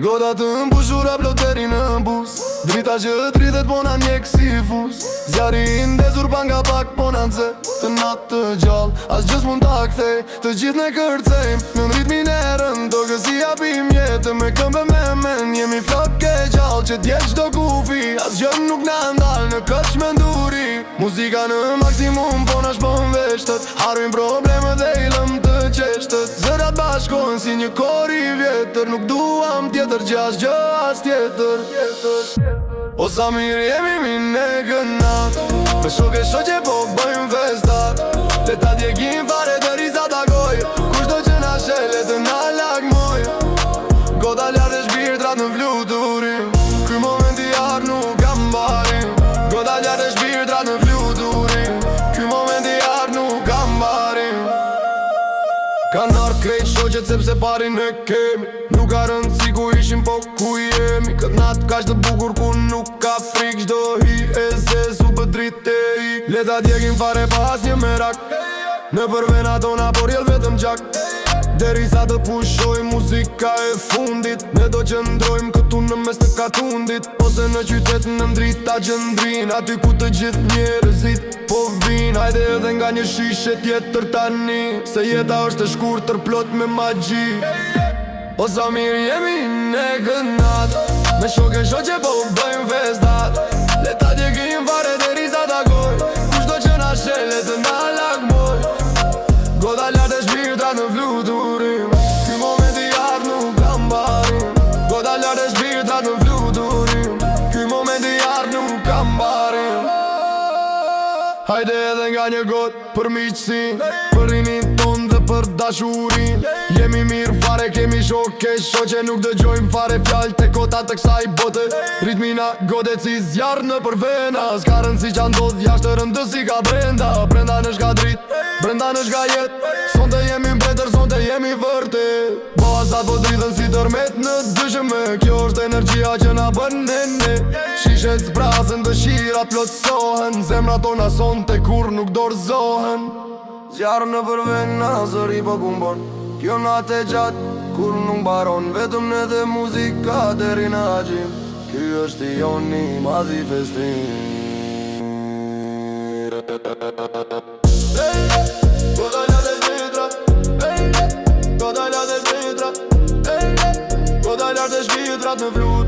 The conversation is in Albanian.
Goda të mbushura ploteri në bus, drita që dritet po na njek si fus. Zjari i ndezur pa nga pak po na nxe, të natë të gjall, as gjës mund ta kthej. Të gjithë ne kërcejm, në ritmin e rënd, do kësi japim jetë me këmbë me men. Jemi flok e gjall që t'jel qdo kufi, as gjëm nuk na ndal në këq me nduri. Muzika në maksimum po na shpon veshtët, harvim problemet dhe i lëm të qeshtët. Zërat bashkojnë si një kor i vjetër, nuk duam tjetër gjash gjë as tjetër. O sa mirë jemi mine gënat, me shok e shoqe po bëjmë festat. Le ta djegim fare të riza takoj, kushdo që na shele të na lagmoj. Goda lartë e shpirtrat në fluturim, ky moment i arë nuk kam barim. Goda lartë e shpirtrat në fluturim, ky moment i arë nuk kam barim. Kan arë krejt shoqet sepse parin e kemi, nuk ka rëndësi ku ishim po ku jemi. Këtë natë kash të bukur ku nuk ka frik, qdo hi e zez u bë dritë e i. Le ta djegim fare pas një merak, në përvena tona por jel vetëm gjak. Deri sa të pushoj muzika e fundit, ne do qëndrojmë këtu në mes të katundit, ose në qytet në ndrita gjëndrin, aty ku të gjithë njerëzit po vin. Hajde edhe nga një shishe tjetër tani, se jeta është e shkurtër plot me magji. O sa mirë jemi ne gënat, me shok e shoqe po bëjmë festat. Le ta djegim fare deri sa takoj, kushdo që na shele të na lagmoj. Goda lartë e shpirtrat në fluturim, ky moment i arë nuk kam barim. Goda lartë e shpirtrat në fluturim, ky moment i arë nuk kam barim. Hajde edhe nga një gotë për miqësin, për rinin ton dhe për dashurin. Jemi mirë fare, kemi shok e shoqe, nuk dëgjojmë fare fjall të kota të kësaj bote. Ritmina godet si zjarë në për vena, s'ka rëndësi qa ndodh jashtë rëndësi ka brenda. Brenda në shka drit, brenda në shka jet, sonte jemi mbretër, sonte jemi vërtet. Bazat po dritën si tërmet në dëshme, kjo është energjia që na bën ne. Shishet zbrazën, dëshirat plotësohen, zemra tona sonte kur nuk dorëzohen. Zjarë në përvena, zëri po kumbon, kjo natë e gjatë, kur nuk baron. Vetëm ne dhe muzika deri në agjim, ky është i joni madhi festim. Goda lartë e shpirtrat, goda lartë e shpirtrat, goda lartë e shpirtrat në fluturim.